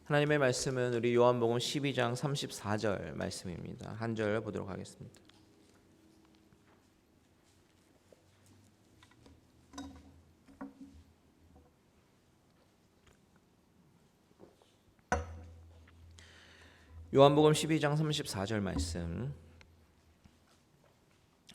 하나님의 말씀은 우리 요한복음 12장 34절 말씀입니다. 한 절 보도록 하겠습니다. 요한복음 12장 34절 말씀,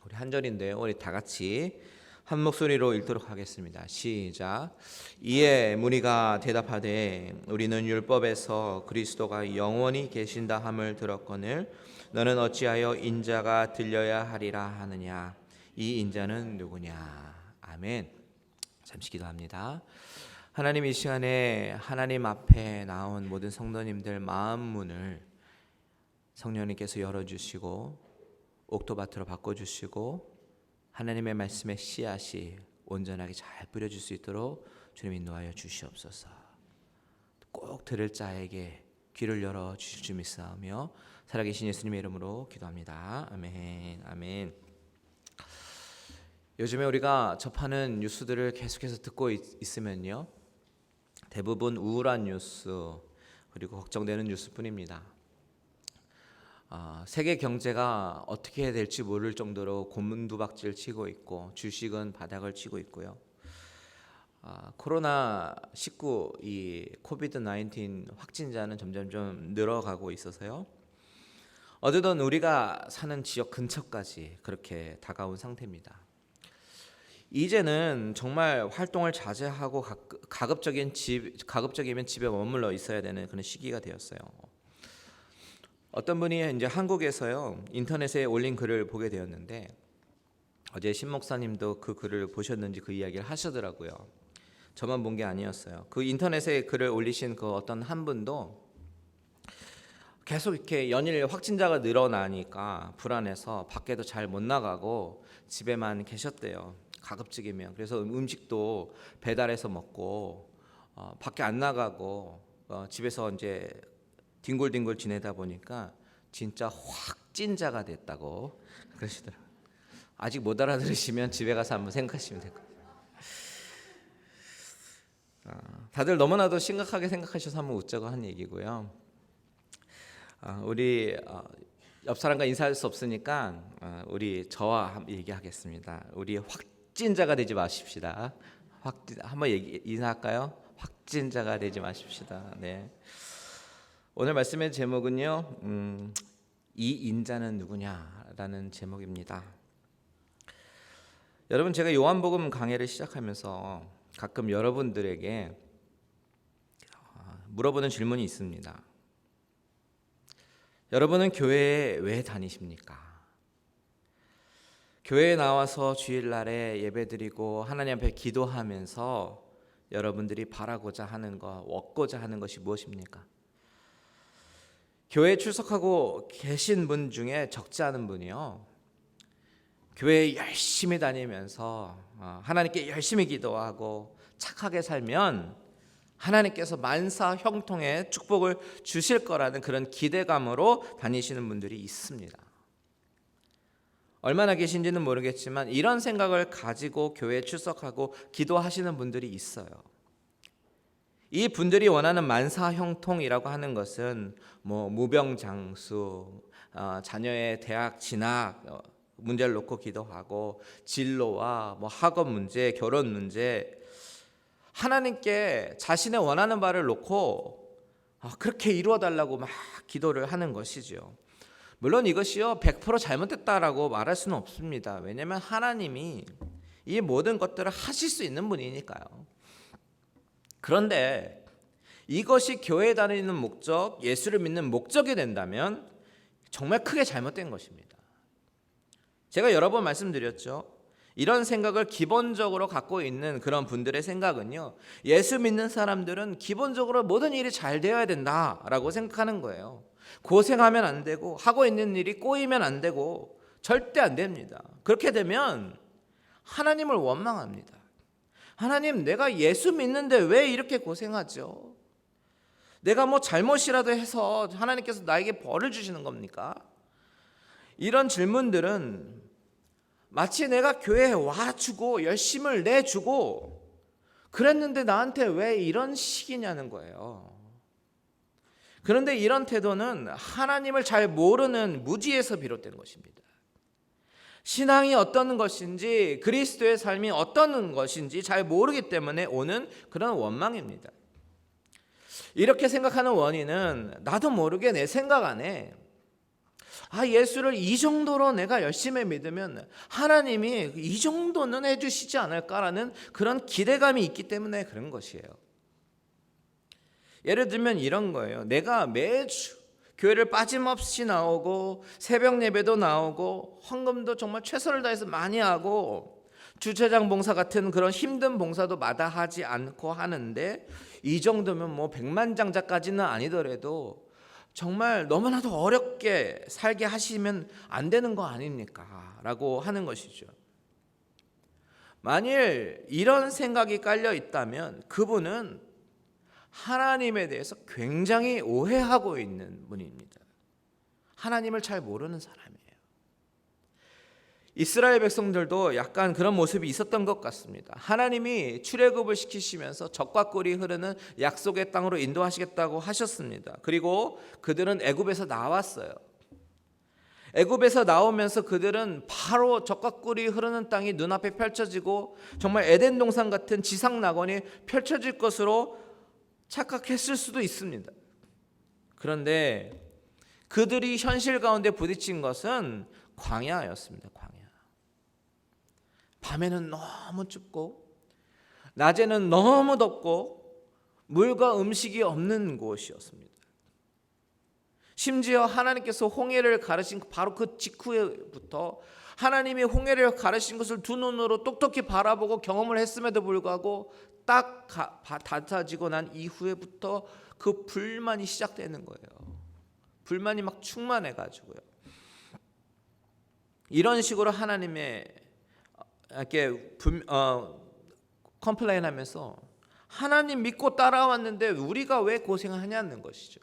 우리 한 절인데요, 우리 다 같이 한 목소리로 읽도록 하겠습니다. 시작. 이에 무리가 대답하되 우리는 율법에서 그리스도가 영원히 계신다 함을 들었거늘 너는 어찌하여 인자가 들려야 하리라 하느냐. 이 인자는 누구냐. 아멘. 잠시 기도합니다. 하나님, 이 시간에 하나님 앞에 나온 모든 성도님들 마음 문을 성령님께서 열어주시고 옥토밭으로 바꿔주시고 하나님의 말씀의 씨앗이 온전하게 잘 뿌려질 수 있도록 주님 인도하여 주시옵소서. 꼭 들을 자에게 귀를 열어 주실 줄 믿사오며 살아계신 예수님의 이름으로 기도합니다. 아멘. 아멘. 요즘에 우리가 접하는 뉴스들을 계속해서 듣고 있으면요, 대부분 우울한 뉴스 그리고 걱정되는 뉴스뿐입니다. 세계 경제가 어떻게 될지 모를 정도로 곤두박질 치고 있고 주식은 바닥을 치고 있고요. 코로나19 이 코비드-19 확진자는 점점 좀 늘어가고 있어서요. 어느덧 우리가 사는 지역 근처까지 그렇게 다가온 상태입니다. 이제는 정말 활동을 자제하고 가급적이면 집에 머물러 있어야 되는 그런 시기가 되었어요. 어떤 분이 이제 한국에서요, 인터넷에 올린 글을 보게 되었는데, 어제 신 목사님도 그 글을 보셨는지 그 이야기를 하시더라고요. 저만 본 게 아니었어요. 그 인터넷에 글을 올리신 그 어떤 한 분도 계속 이렇게 연일 확진자가 늘어나니까 불안해서 밖에도 잘 못 나가고 집에만 계셨대요. 가급적이면. 그래서 음식도 배달해서 먹고 밖에 안 나가고 집에서 이제 뒹굴뒹굴 지내다 보니까 진짜 확진자가 됐다고 그러시더라고요. 아직 못 알아들으시면 집에 가서 한번 생각하시면 될 겁니다. 다들 너무나도 심각하게 생각하셔서 한번 웃자고 한 얘기고요. 우리 옆 사람과 인사할 수 없으니까 우리 저와 얘기하겠습니다. 우리 확진자가 되지 마십시다. 한번 인사할까요? 확진자가 되지 마십시다. 네. 오늘 말씀의 제목은요, 이 인자는 누구냐라는 제목입니다. 여러분, 제가 요한복음 강해를 시작하면서 가끔 여러분들에게 물어보는 질문이 있습니다. 여러분은 교회에 왜 다니십니까? 교회에 나와서 주일날에 예배드리고 하나님 앞에 기도하면서 여러분들이 바라고자 하는 것, 얻고자 하는 것이 무엇입니까? 교회에 출석하고 계신 분 중에 적지 않은 분이요, 교회에 열심히 다니면서 하나님께 열심히 기도하고 착하게 살면 하나님께서 만사 형통의 축복을 주실 거라는 그런 기대감으로 다니시는 분들이 있습니다. 얼마나 계신지는 모르겠지만 이런 생각을 가지고 교회에 출석하고 기도하시는 분들이 있어요. 이 분들이 원하는 만사 형통이라고 하는 것은 무병장수, 자녀의 대학 진학 문제를 놓고 기도하고 진로와 학업 문제, 결혼 문제, 하나님께 자신의 원하는 바를 놓고 그렇게 이루어달라고 막 기도를 하는 것이죠. 물론 이것이요 100% 잘못됐다라고 말할 수는 없습니다. 왜냐하면 하나님이 이 모든 것들을 하실 수 있는 분이니까요. 그런데 이것이 교회에 다니는 목적, 예수를 믿는 목적이 된다면 정말 크게 잘못된 것입니다. 제가 여러 번 말씀드렸죠. 이런 생각을 기본적으로 갖고 있는 그런 분들의 생각은요, 예수 믿는 사람들은 기본적으로 모든 일이 잘 되어야 된다라고 생각하는 거예요. 고생하면 안 되고 하고 있는 일이 꼬이면 안 되고 절대 안 됩니다. 그렇게 되면 하나님을 원망합니다. 하나님, 내가 예수 믿는데 왜 이렇게 고생하죠? 내가 잘못이라도 해서 하나님께서 나에게 벌을 주시는 겁니까? 이런 질문들은 마치 내가 교회에 와주고 열심을 내주고 그랬는데 나한테 왜 이런 식이냐는 거예요. 그런데 이런 태도는 하나님을 잘 모르는 무지에서 비롯된 것입니다. 신앙이 어떤 것인지, 그리스도의 삶이 어떤 것인지 잘 모르기 때문에 오는 그런 원망입니다. 이렇게 생각하는 원인은 나도 모르게 내 생각 안에 예수를 이 정도로 내가 열심히 믿으면 하나님이 이 정도는 해주시지 않을까라는 그런 기대감이 있기 때문에 그런 것이에요. 예를 들면 이런 거예요. 내가 매주 교회를 빠짐없이 나오고 새벽 예배도 나오고 헌금도 정말 최선을 다해서 많이 하고 주차장 봉사 같은 그런 힘든 봉사도 마다하지 않고 하는데 이 정도면 뭐 백만장자까지는 아니더라도 정말 너무나도 어렵게 살게 하시면 안 되는 거 아닙니까? 라고 하는 것이죠. 만일 이런 생각이 깔려 있다면 그분은 하나님에 대해서 굉장히 오해하고 있는 분입니다. 하나님을 잘 모르는 사람이에요. 이스라엘 백성들도 약간 그런 모습이 있었던 것 같습니다. 하나님이 출애굽을 시키시면서 적과 꿀이 흐르는 약속의 땅으로 인도하시겠다고 하셨습니다. 그리고 그들은 애굽에서 나왔어요. 애굽에서 나오면서 그들은 바로 적과 꿀이 흐르는 땅이 눈앞에 펼쳐지고 정말 에덴 동산 같은 지상 낙원이 펼쳐질 것으로 착각했을 수도 있습니다. 그런데 그들이 현실 가운데 부딪힌 것은 광야였습니다. 광야. 밤에는 너무 춥고 낮에는 너무 덥고 물과 음식이 없는 곳이었습니다. 심지어 하나님께서 홍해를 가르신 바로 그 직후부터 하나님이 홍해를 가르신 것을 두 눈으로 똑똑히 바라보고 경험을 했음에도 불구하고 딱 닫아지고 난 이후에부터 그 불만이 시작되는 거예요. 불만이 막 충만해가지고요. 이런 식으로 하나님의 이렇게 컴플레인하면서 하나님 믿고 따라왔는데 우리가 왜 고생을 하냐는 것이죠.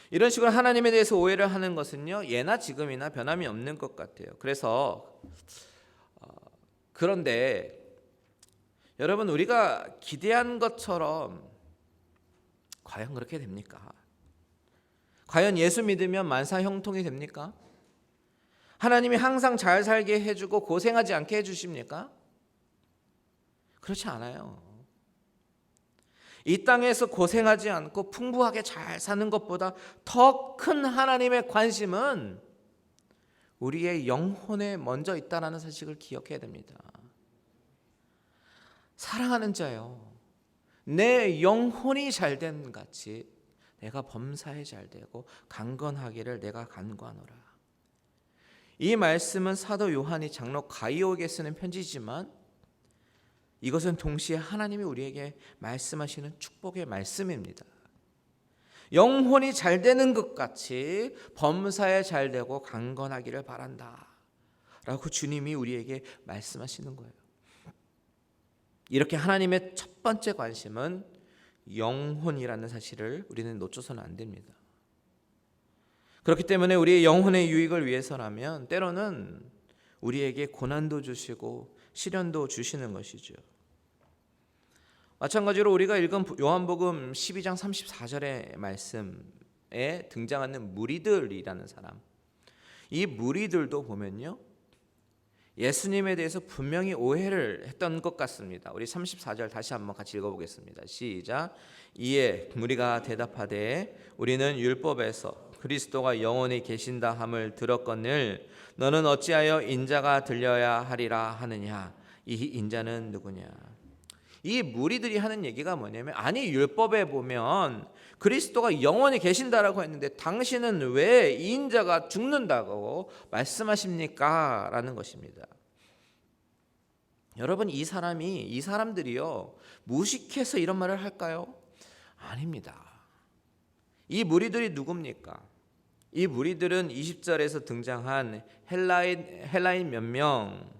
이런 식으로 하나님에 대해서 오해를 하는 것은요, 예나 지금이나 변함이 없는 것 같아요. 그래서 그런데 여러분, 우리가 기대한 것처럼 과연 그렇게 됩니까? 과연 예수 믿으면 만사 형통이 됩니까? 하나님이 항상 잘 살게 해주고 고생하지 않게 해주십니까? 그렇지 않아요. 이 땅에서 고생하지 않고 풍부하게 잘 사는 것보다 더 큰 하나님의 관심은 우리의 영혼에 먼저 있다는 사실을 기억해야 됩니다. 사랑하는 자요, 내 영혼이 잘된 같이 내가 범사에 잘되고 강건하기를 내가 간구하노라. 이 말씀은 사도 요한이 장로 가이오에게 쓰는 편지지만 이것은 동시에 하나님이 우리에게 말씀하시는 축복의 말씀입니다. 영혼이 잘되는 것 같이 범사에 잘되고 강건하기를 바란다 라고 주님이 우리에게 말씀하시는 거예요. 이렇게 하나님의 첫 번째 관심은 영혼이라는 사실을 우리는 놓쳐서는 안 됩니다. 그렇기 때문에 우리의 영혼의 유익을 위해서라면 때로는 우리에게 고난도 주시고 시련도 주시는 것이죠. 마찬가지로 우리가 읽은 요한복음 12장 34절의 말씀에 등장하는 무리들이라는 사람, 이 무리들도 보면요, 예수님에 대해서 분명히 오해를 했던 것 같습니다. 우리 34절 다시 한번 같이 읽어보겠습니다. 시작. 이에 무리가 대답하되 우리는 율법에서 그리스도가 영원히 계신다 함을 들었거늘 너는 어찌하여 인자가 들려야 하리라 하느냐. 이 인자는 누구냐. 이 무리들이 하는 얘기가 뭐냐면, 아니 율법에 보면 그리스도가 영원히 계신다라고 했는데 당신은 왜 이 인자가 죽는다고 말씀하십니까? 라는 것입니다. 여러분, 이 사람들이요, 무식해서 이런 말을 할까요? 아닙니다. 이 무리들이 누굽니까? 이 무리들은 20절에서 등장한 헬라인 몇 명,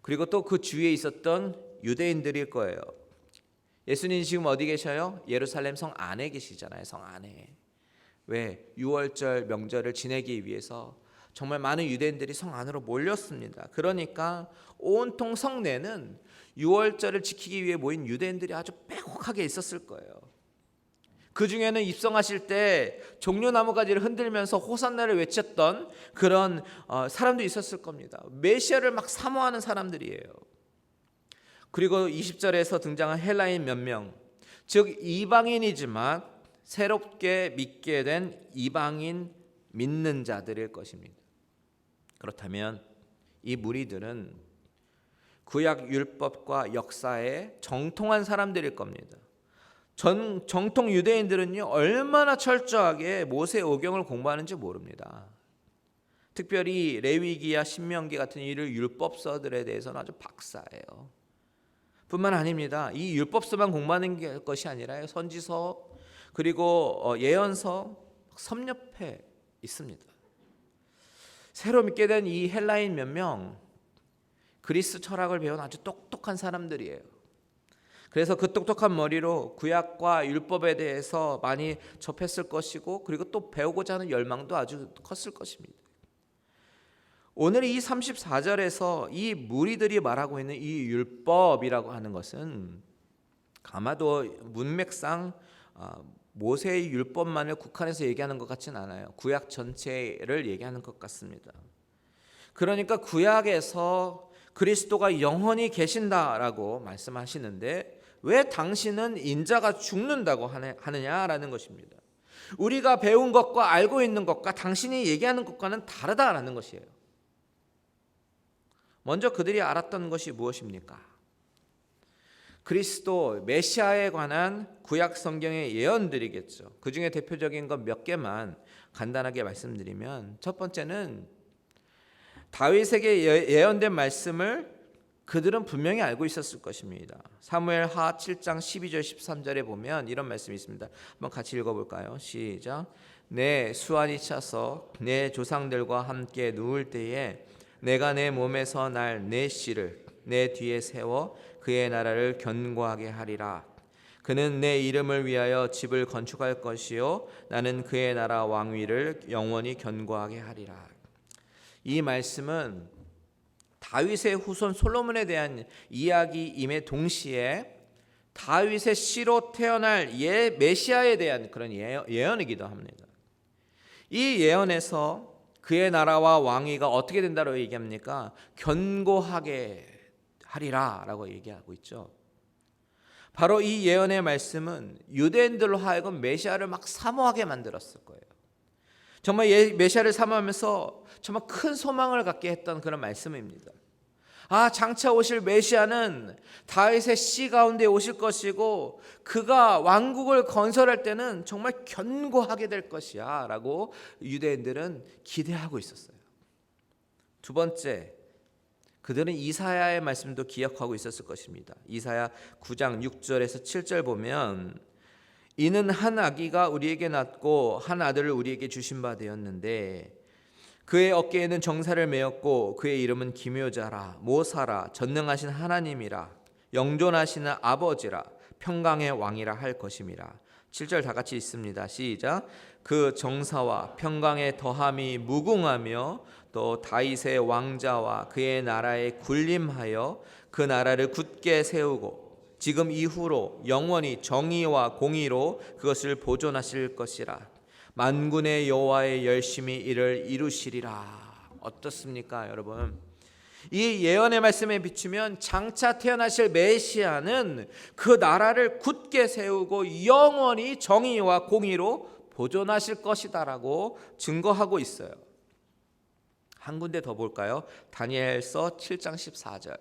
그리고 또 그 주위에 있었던 유대인들일 거예요. 예수님 지금 어디 계셔요? 예루살렘 성 안에 계시잖아요. 성 안에. 왜? 6월절 명절을 지내기 위해서 정말 많은 유대인들이 성 안으로 몰렸습니다. 그러니까 온통 성내는 6월절을 지키기 위해 모인 유대인들이 아주 빼곡하게 있었을 거예요. 그 중에는 입성하실 때 종려나무 가지를 흔들면서 호산나를 외쳤던 그런 사람도 있었을 겁니다. 메시아를 막 사모하는 사람들이에요. 그리고 20절에서 등장한 헬라인 몇 명, 즉 이방인이지만 새롭게 믿게 된 이방인 믿는 자들일 것입니다. 그렇다면 이 무리들은 구약 율법과 역사에 정통한 사람들일 겁니다. 정통 유대인들은요, 얼마나 철저하게 모세 오경을 공부하는지 모릅니다. 특별히 레위기야 신명기 같은 이를 율법서들에 대해서는 아주 박사예요. 뿐만 아닙니다. 이 율법서만 공부하는 것이 아니라 선지서 그리고 예언서 섭렵해 있습니다. 새로 믿게 된 이 헬라인 몇 명, 그리스 철학을 배운 아주 똑똑한 사람들이에요. 그래서 그 똑똑한 머리로 구약과 율법에 대해서 많이 접했을 것이고, 그리고 또 배우고자 하는 열망도 아주 컸을 것입니다. 오늘 이 34절에서 이 무리들이 말하고 있는 이 율법이라고 하는 것은 아마도 문맥상 모세의 율법만을 국한해서 얘기하는 것 같지는 않아요. 구약 전체를 얘기하는 것 같습니다. 그러니까 구약에서 그리스도가 영원히 계신다라고 말씀하시는데 왜 당신은 인자가 죽는다고 하느냐라는 것입니다. 우리가 배운 것과 알고 있는 것과 당신이 얘기하는 것과는 다르다라는 것이에요. 먼저 그들이 알았던 것이 무엇입니까? 그리스도 메시아에 관한 구약 성경의 예언들이겠죠. 그 중에 대표적인 것 몇 개만 간단하게 말씀드리면, 첫 번째는 다윗에게 예언된 말씀을 그들은 분명히 알고 있었을 것입니다. 사무엘하 7장 12절 13절에 보면 이런 말씀이 있습니다. 한번 같이 읽어볼까요? 시작. 내 수완이 차서 내 조상들과 함께 누울 때에 내가 내 몸에서 날 내 씨를 내 뒤에 세워 그의 나라를 견고하게 하리라. 그는 내 이름을 위하여 집을 건축할 것이요 나는 그의 나라 왕위를 영원히 견고하게 하리라. 이 말씀은 다윗의 후손 솔로몬에 대한 이야기임에 동시에 다윗의 씨로 태어날 메시아에 대한 그런 예언이기도 합니다. 이 예언에서 그의 나라와 왕위가 어떻게 된다고 얘기합니까? 견고하게 하리라 라고 얘기하고 있죠. 바로 이 예언의 말씀은 유대인들로 하여금 메시아를 막 사모하게 만들었을 거예요. 정말 메시아를 사모하면서 정말 큰 소망을 갖게 했던 그런 말씀입니다. 장차 오실 메시아는 다윗의 씨 가운데 오실 것이고 그가 왕국을 건설할 때는 정말 견고하게 될 것이야 라고 유대인들은 기대하고 있었어요. 두 번째, 그들은 이사야의 말씀도 기억하고 있었을 것입니다. 이사야 9장 6절에서 7절 보면 이는 한 아기가 우리에게 낳고 한 아들을 우리에게 주신 바 되었는데 그의 어깨에는 정사를 메었고 그의 이름은 기묘자라 모사라 전능하신 하나님이라 영존하시는 아버지라 평강의 왕이라 할 것임이라. 7절 다 같이 있습니다. 시작. 그 정사와 평강의 더함이 무궁하며 또 다윗의 왕자와 그의 나라에 군림하여 그 나라를 굳게 세우고 지금 이후로 영원히 정의와 공의로 그것을 보존하실 것이라. 만군의 여호와의 열심히 이를 이루시리라. 어떻습니까, 여러분? 이 예언의 말씀에 비추면 장차 태어나실 메시아는 그 나라를 굳게 세우고 영원히 정의와 공의로 보존하실 것이다라고 증거하고 있어요. 한 군데 더 볼까요? 다니엘서 7장 14절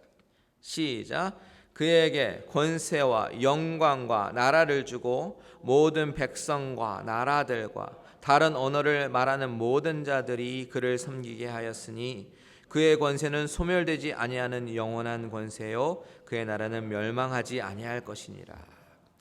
시작. 그에게 권세와 영광과 나라를 주고 모든 백성과 나라들과 다른 언어를 말하는 모든 자들이 그를 섬기게 하였으니 그의 권세는 소멸되지 아니하는 영원한 권세요 그의 나라는 멸망하지 아니할 것이니라.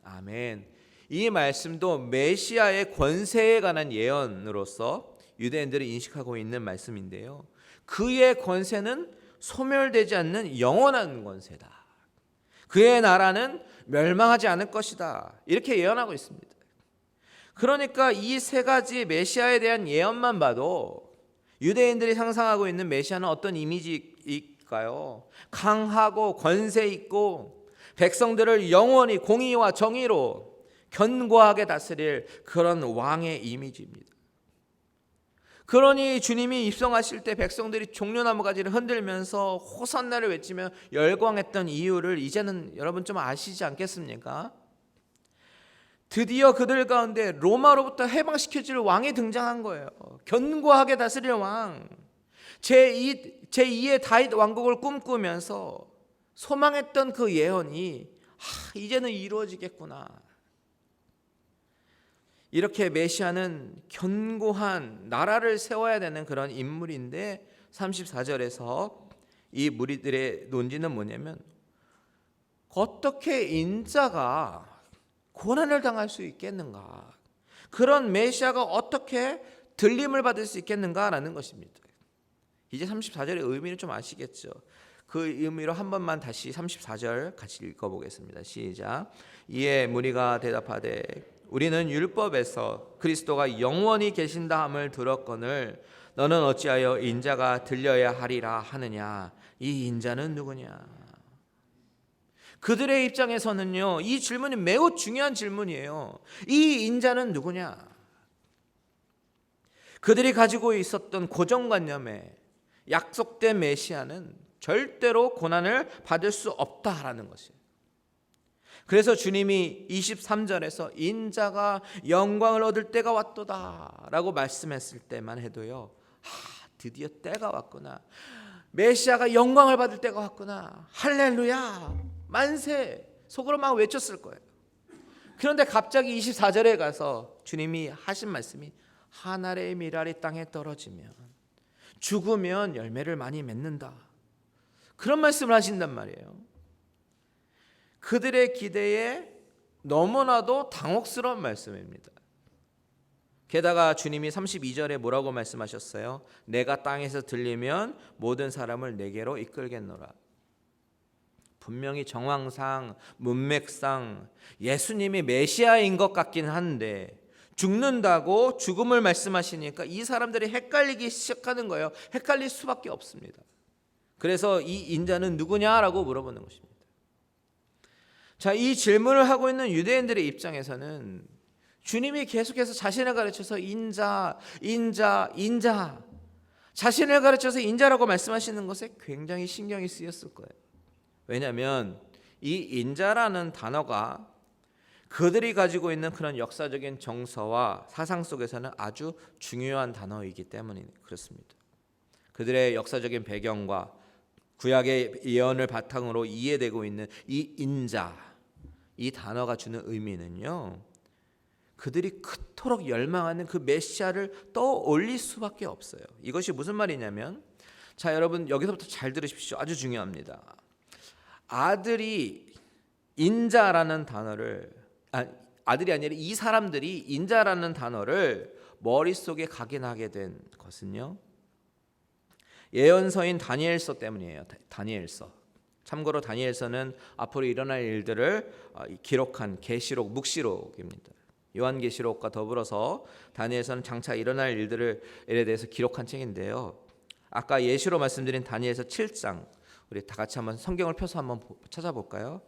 아멘. 이 말씀도 메시아의 권세에 관한 예언으로서 유대인들이 인식하고 있는 말씀인데요. 그의 권세는 소멸되지 않는 영원한 권세다. 그의 나라는 멸망하지 않을 것이다. 이렇게 예언하고 있습니다. 그러니까 이 세 가지 메시아에 대한 예언만 봐도 유대인들이 상상하고 있는 메시아는 어떤 이미지일까요? 강하고 권세 있고 백성들을 영원히 공의와 정의로 견고하게 다스릴 그런 왕의 이미지입니다. 그러니 주님이 입성하실 때 백성들이 종려나무 가지를 흔들면서 호산나를 외치며 열광했던 이유를 이제는 여러분 좀 아시지 않겠습니까? 드디어 그들 가운데 로마로부터 해방시켜줄 왕이 등장한 거예요. 견고하게 다스릴 왕. 제2의 다윗 왕국을 꿈꾸면서 소망했던 그 예언이 이제는 이루어지겠구나. 이렇게 메시아는 견고한 나라를 세워야 되는 그런 인물인데 34절에서 이 무리들의 논지는 뭐냐면 어떻게 인자가 고난을 당할 수 있겠는가? 그런 메시아가 어떻게 들림을 받을 수 있겠는가라는 것입니다. 이제 34절의 의미를 좀 아시겠죠? 그 의미로 한 번만 다시 34절 같이 읽어보겠습니다. 시작. 이에 무리가 대답하되 우리는 율법에서 그리스도가 영원히 계신다 함을 들었거늘 너는 어찌하여 인자가 들려야 하리라 하느냐? 이 인자는 누구냐? 그들의 입장에서는요, 이 질문이 매우 중요한 질문이에요. 이 인자는 누구냐? 그들이 가지고 있었던 고정관념에 약속된 메시아는 절대로 고난을 받을 수 없다라는 것이에요. 그래서 주님이 23절에서 인자가 영광을 얻을 때가 왔도다 라고 말씀했을 때만 해도요, 드디어 때가 왔구나. 메시아가 영광을 받을 때가 왔구나. 할렐루야 만세 속으로 막 외쳤을 거예요. 그런데 갑자기 24절에 가서 주님이 하신 말씀이 한 알의 밀알이 땅에 떨어지면 죽으면 열매를 많이 맺는다. 그런 말씀을 하신단 말이에요. 그들의 기대에 너무나도 당혹스러운 말씀입니다. 게다가 주님이 32절에 뭐라고 말씀하셨어요? 내가 땅에서 들리면 모든 사람을 내게로 이끌겠노라. 분명히 정황상 문맥상 예수님이 메시아인 것 같긴 한데 죽는다고 죽음을 말씀하시니까 이 사람들이 헷갈리기 시작하는 거예요. 헷갈릴 수밖에 없습니다. 그래서 이 인자는 누구냐라고 물어보는 것입니다. 자, 이 질문을 하고 있는 유대인들의 입장에서는 주님이 계속해서 자신을 가르쳐서 인자 자신을 가르쳐서 인자라고 말씀하시는 것에 굉장히 신경이 쓰였을 거예요. 왜냐하면 이 인자라는 단어가 그들이 가지고 있는 그런 역사적인 정서와 사상 속에서는 아주 중요한 단어이기 때문에 그렇습니다. 그들의 역사적인 배경과 구약의 예언을 바탕으로 이해되고 있는 이 인자, 이 단어가 주는 의미는요, 그들이 그토록 열망하는 그 메시아를 떠올릴 수밖에 없어요. 이것이 무슨 말이냐면, 자, 여러분 여기서부터 잘 들으십시오. 아주 중요합니다. 아들이 인자라는 단어를 아들이 아니라 이 사람들이 인자라는 단어를 머릿속에 각인하게 된 것은요, 예언서인 다니엘서 때문이에요. 다니엘서. 참고로 다니엘서는 앞으로 일어날 일들을 기록한 계시록, 묵시록입니다. 요한계시록과 더불어서 다니엘서는 장차 일어날 일들에 대해서 기록한 책인데요. 아까 예시로 말씀드린 다니엘서 7장, 우리 다 같이 한번 성경을 펴서 한번 찾아볼까요?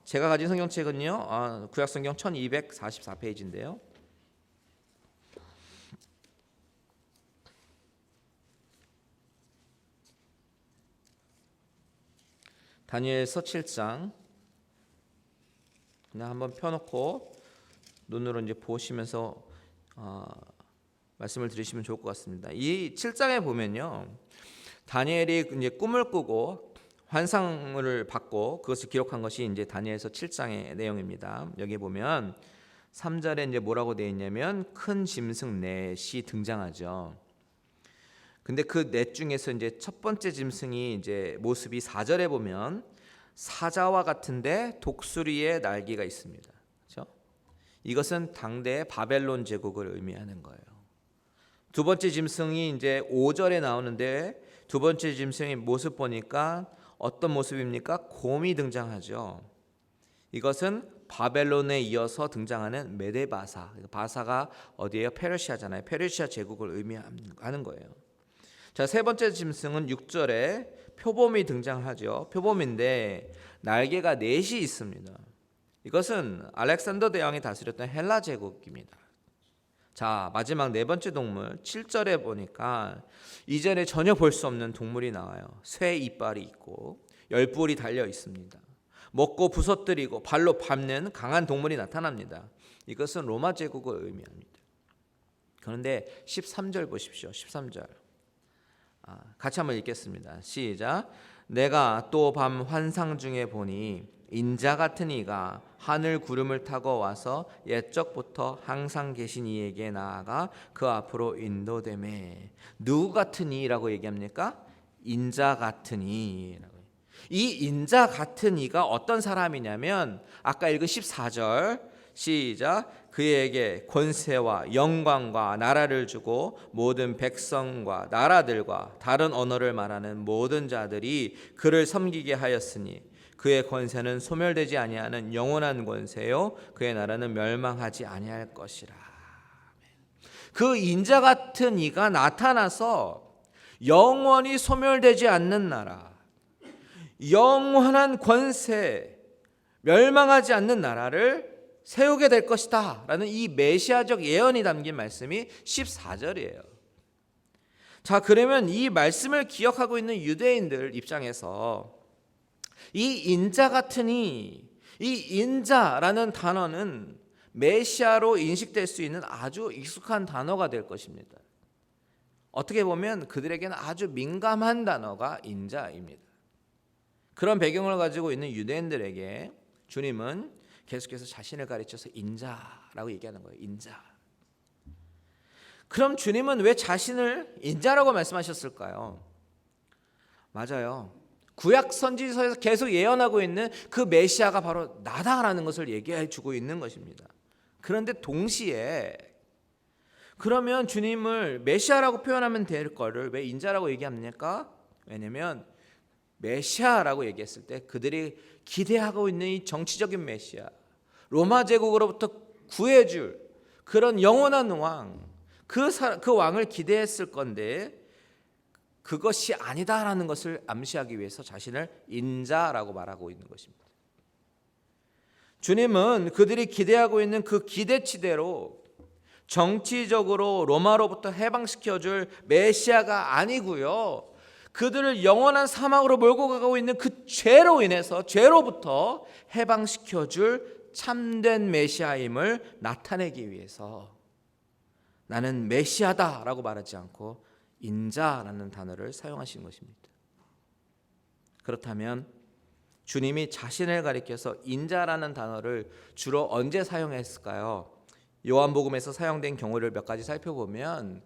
제가 가진 성경책은요, 구약성경 1244페이지인데요. 다니엘서 7장 그냥 한번 펴놓고 눈으로 이제 보시면서 말씀을 들으시면 좋을 것 같습니다. 이 7장에 보면요, 다니엘이 이제 꿈을 꾸고 환상을 받고 그것을 기록한 것이 이제 다니엘서 7장의 내용입니다. 여기 보면 3절에 이제 뭐라고 되어 있냐면 큰 짐승 넷이 등장하죠. 근데 그 넷 중에서 이제 첫 번째 짐승이 이제 모습이 4절에 보면 사자와 같은데 독수리의 날개가 있습니다. 그렇죠? 이것은 당대의 바벨론 제국을 의미하는 거예요. 두 번째 짐승이 이제 5절에 나오는데 두 번째 짐승의 모습 보니까 어떤 모습입니까? 곰이 등장하죠. 이것은 바벨론에 이어서 등장하는 메데바사. 바사가 어디예요? 페르시아잖아요. 페르시아 제국을 의미하는 거예요. 자, 세 번째 짐승은 6절에 표범이 등장하죠. 표범인데 날개가 넷이 있습니다. 이것은 알렉산더 대왕이 다스렸던 헬라 제국입니다. 자, 마지막 네 번째 동물 7절에 보니까 이전에 전혀 볼 수 없는 동물이 나와요. 쇠 이빨이 있고 열뿔이 달려 있습니다. 먹고 부서뜨리고 발로 밟는 강한 동물이 나타납니다. 이것은 로마 제국을 의미합니다. 그런데 13절 보십시오. 13절 같이 한번 읽겠습니다. 시작. 내가 또 밤 환상 중에 보니 인자 같은 이가 하늘 구름을 타고 와서 옛적부터 항상 계신 이에게 나아가 그 앞으로 인도되매. 누구 같은 이라고 얘기합니까? 인자 같은 이라고. 이 인자 같은 이가 어떤 사람이냐면 아까 읽은 14절 시작. 그에게 권세와 영광과 나라를 주고 모든 백성과 나라들과 다른 언어를 말하는 모든 자들이 그를 섬기게 하였으니 그의 권세는 소멸되지 아니하는 영원한 권세요 그의 나라는 멸망하지 아니할 것이라. 그 인자 같은 이가 나타나서 영원히 소멸되지 않는 나라, 영원한 권세, 멸망하지 않는 나라를 세우게 될 것이다 라는 이 메시아적 예언이 담긴 말씀이 14절이에요. 자, 그러면 이 말씀을 기억하고 있는 유대인들 입장에서 이 인자 같으니, 이 인자라는 단어는 메시아로 인식될 수 있는 아주 익숙한 단어가 될 것입니다. 어떻게 보면 그들에게는 아주 민감한 단어가 인자입니다. 그런 배경을 가지고 있는 유대인들에게 주님은 계속해서 자신을 가르쳐서 인자라고 얘기하는 거예요. 인자. 그럼 주님은 왜 자신을 인자라고 말씀하셨을까요? 맞아요. 구약 선지서에서 계속 예언하고 있는 그 메시아가 바로 나다라는 것을 얘기해 주고 있는 것입니다. 그런데 동시에 그러면 주님을 메시아라고 표현하면 될 거를 왜 인자라고 얘기합니까? 왜냐하면 메시아라고 얘기했을 때 그들이 기대하고 있는 이 정치적인 메시아, 로마 제국으로부터 구해줄 그런 영원한 왕, 그 왕을 기대했을 건데 그것이 아니다라는 것을 암시하기 위해서 자신을 인자라고 말하고 있는 것입니다. 주님은 그들이 기대하고 있는 그 기대치대로 정치적으로 로마로부터 해방시켜줄 메시아가 아니고요, 그들을 영원한 사망으로 몰고 가고 있는 그 죄로 인해서 죄로부터 해방시켜줄 참된 메시아임을 나타내기 위해서 나는 메시아다라고 말하지 않고 인자라는 단어를 사용하신 것입니다. 그렇다면 주님이 자신을 가리켜서 인자라는 단어를 주로 언제 사용했을까요? 요한복음에서 사용된 경우를 몇 가지 살펴보면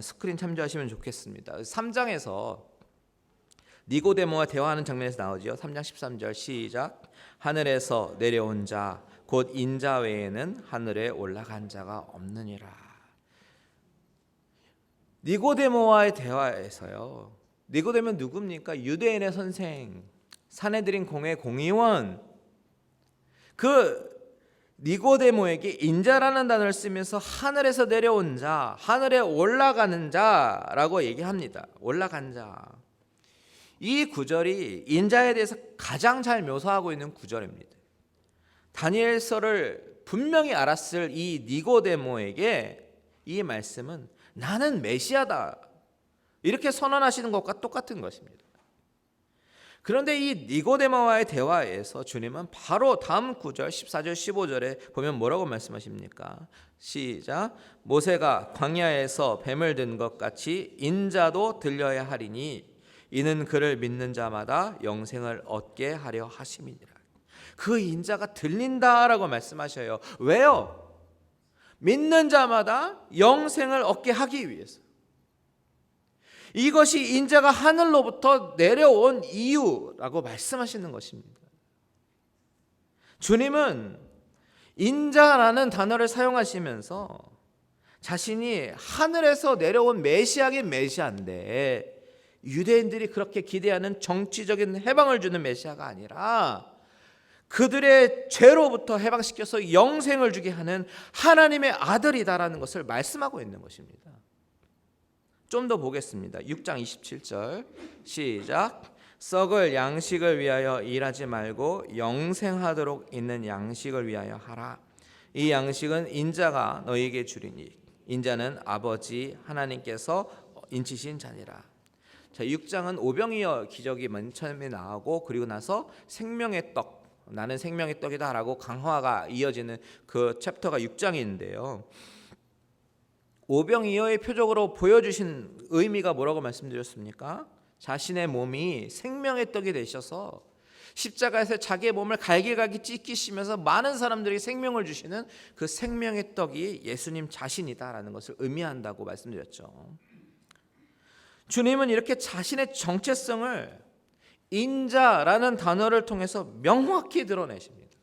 스크린 참조하시면 좋겠습니다. 3장에서 니고데모와 대화하는 장면에서 나오죠. 3장 13절 시작. 하늘에서 내려온 자 곧 인자 외에는 하늘에 올라간 자가 없느니라. 니고데모와의 대화에서요, 니고데모는 누굽니까? 유대인의 선생, 산헤드린 공회 공의원. 그 니고데모에게 인자라는 단어를 쓰면서 하늘에서 내려온 자, 하늘에 올라가는 자라고 얘기합니다. 올라간 자. 이 구절이 인자에 대해서 가장 잘 묘사하고 있는 구절입니다. 다니엘서를 분명히 알았을 이 니고데모에게 이 말씀은 나는 메시아다 이렇게 선언하시는 것과 똑같은 것입니다. 그런데 이 니고데모와의 대화에서 주님은 바로 다음 구절 14절 15절에 보면 뭐라고 말씀하십니까? 시작. 모세가 광야에서 뱀을 든 것 같이 인자도 들려야 하리니 이는 그를 믿는 자마다 영생을 얻게 하려 하심이니라. 그 인자가 들린다라고 말씀하셔요. 왜요? 믿는 자마다 영생을 얻게 하기 위해서. 이것이 인자가 하늘로부터 내려온 이유라고 말씀하시는 것입니다. 주님은 인자라는 단어를 사용하시면서 자신이 하늘에서 내려온 메시아긴 메시아인데 유대인들이 그렇게 기대하는 정치적인 해방을 주는 메시아가 아니라 그들의 죄로부터 해방시켜서 영생을 주게 하는 하나님의 아들이다라는 것을 말씀하고 있는 것입니다. 좀 더 보겠습니다. 6장 27절 시작. 썩을 양식을 위하여 일하지 말고 영생하도록 있는 양식을 위하여 하라. 이 양식은 인자가 너희에게 주리니 인자는 아버지 하나님께서 인치신 자니라. 자, 6장은 오병이어 기적이 맨 처음에 나오고 그리고 나서 생명의 떡, 나는 생명의 떡이다라고 강화가 이어지는 그 챕터가 6장인데요. 오병이어의 표적으로 보여주신 의미가 뭐라고 말씀드렸습니까? 자신의 몸이 생명의 떡이 되셔서 십자가에서 자기의 몸을 갈기갈기 찢기시면서 많은 사람들에게 생명을 주시는 그 생명의 떡이 예수님 자신이다라는 것을 의미한다고 말씀드렸죠. 주님은 이렇게 자신의 정체성을 인자라는 단어를 통해서 명확히 드러내십니다.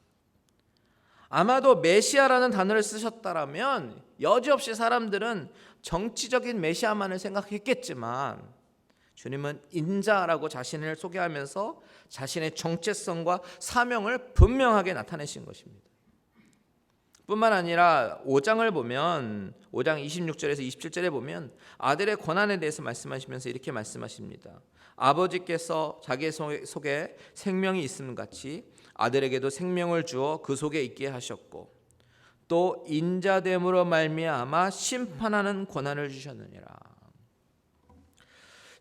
아마도 메시아라는 단어를 쓰셨다라면 여지없이 사람들은 정치적인 메시아만을 생각했겠지만 주님은 인자라고 자신을 소개하면서 자신의 정체성과 사명을 분명하게 나타내신 것입니다. 뿐만 아니라 5장을 보면 5장 26절에서 27절에 보면 아들의 권한에 대해서 말씀하시면서 이렇게 말씀하십니다. 아버지께서 자기 속에 생명이 있음 같이 아들에게도 생명을 주어 그 속에 있게 하셨고 또 인자됨으로 말미암아 심판하는 권한을 주셨느니라.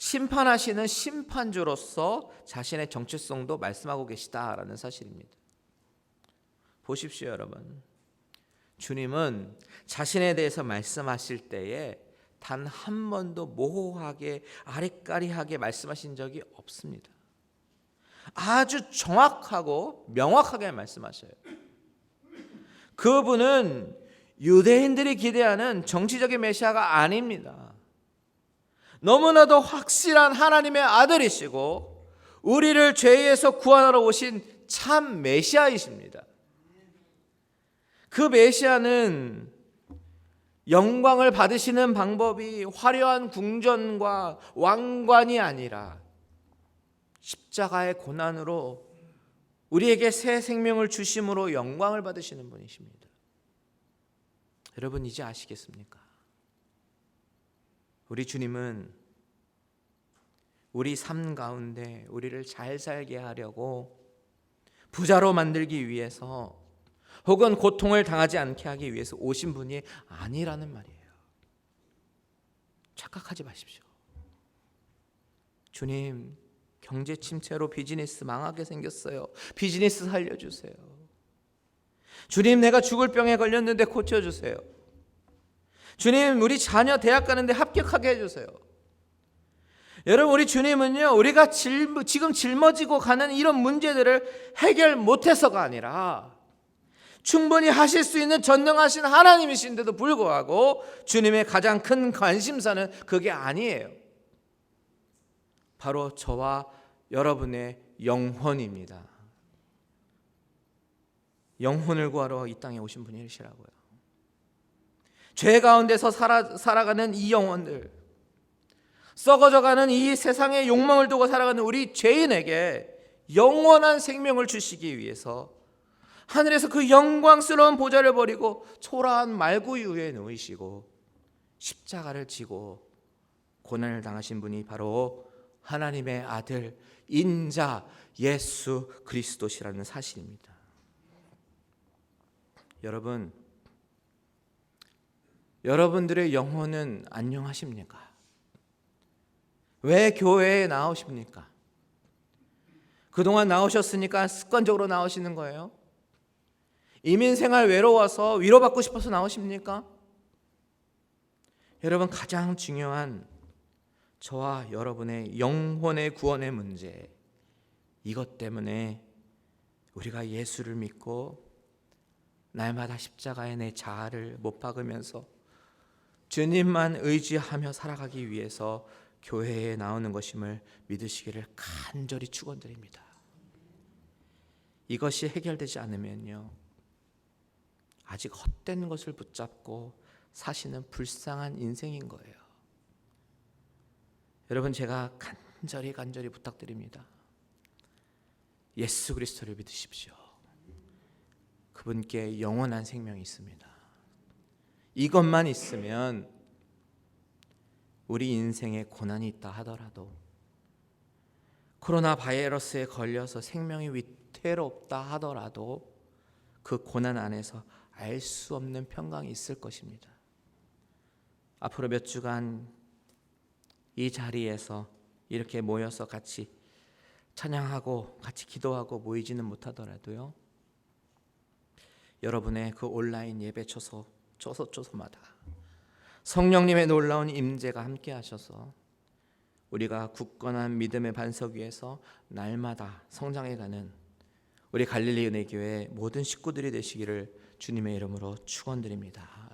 심판하시는 심판주로서 자신의 정체성도 말씀하고 계시다라는 사실입니다. 보십시오, 여러분. 주님은 자신에 대해서 말씀하실 때에 단 한 번도 모호하게 아리까리하게 말씀하신 적이 없습니다. 아주 정확하고 명확하게 말씀하셔요. 그분은 유대인들이 기대하는 정치적인 메시아가 아닙니다. 너무나도 확실한 하나님의 아들이시고 우리를 죄에서 구원하러 오신 참 메시아이십니다. 그 메시아는 영광을 받으시는 방법이 화려한 궁전과 왕관이 아니라 십자가의 고난으로 우리에게 새 생명을 주심으로 영광을 받으시는 분이십니다. 여러분 이제 아시겠습니까? 우리 주님은 우리 삶 가운데 우리를 잘 살게 하려고 부자로 만들기 위해서 혹은 고통을 당하지 않게 하기 위해서 오신 분이 아니라는 말이에요. 착각하지 마십시오. 주님, 경제 침체로 비즈니스 망하게 생겼어요. 비즈니스 살려주세요. 주님, 내가 죽을 병에 걸렸는데 고쳐주세요. 주님, 우리 자녀 대학 가는데 합격하게 해주세요. 여러분, 우리 주님은요, 우리가 지금 짊어지고 가는 이런 문제들을 해결 못해서가 아니라 충분히 하실 수 있는 전능하신 하나님이신데도 불구하고 주님의 가장 큰 관심사는 그게 아니에요. 바로 저와 여러분의 영혼입니다. 영혼을 구하러 이 땅에 오신 분이시라고요. 죄 가운데서 살아가는 이 영혼들, 썩어져가는 이 세상의 욕망을 두고 살아가는 우리 죄인에게 영원한 생명을 주시기 위해서 하늘에서 그 영광스러운 보좌를 버리고 초라한 말구 위에 누이시고 십자가를 지고 고난을 당하신 분이 바로 하나님의 아들 인자 예수 그리스도시라는 사실입니다. 여러분, 여러분들의 영혼은 안녕하십니까? 왜 교회에 나오십니까? 그동안 나오셨으니까 습관적으로 나오시는 거예요? 이민생활 외로워서 위로받고 싶어서 나오십니까? 여러분, 가장 중요한 저와 여러분의 영혼의 구원의 문제, 이것 때문에 우리가 예수를 믿고 날마다 십자가에 내 자아를 못 박으면서 주님만 의지하며 살아가기 위해서 교회에 나오는 것임을 믿으시기를 간절히 축원드립니다. 이것이 해결되지 않으면요, 아직 헛된 것을 붙잡고 사시는 불쌍한 인생인 거예요. 여러분, 제가 간절히 부탁드립니다. 예수 그리스도를 믿으십시오. 그분께 영원한 생명이 있습니다. 이것만 있으면 우리 인생에 고난이 있다 하더라도 코로나 바이러스에 걸려서 생명이 위태롭다 하더라도 그 고난 안에서 알 수 없는 평강이 있을 것입니다. 앞으로 몇 주간 이 자리에서 이렇게 모여서 같이 찬양하고 같이 기도하고 모이지는 못하더라도요, 여러분의 그 온라인 예배 초소마다 성령님의 놀라운 임재가 함께 하셔서 우리가 굳건한 믿음의 반석 위에서 날마다 성장해가는 우리 갈릴리 은혜교회 모든 식구들이 되시기를 주님의 이름으로 축원드립니다.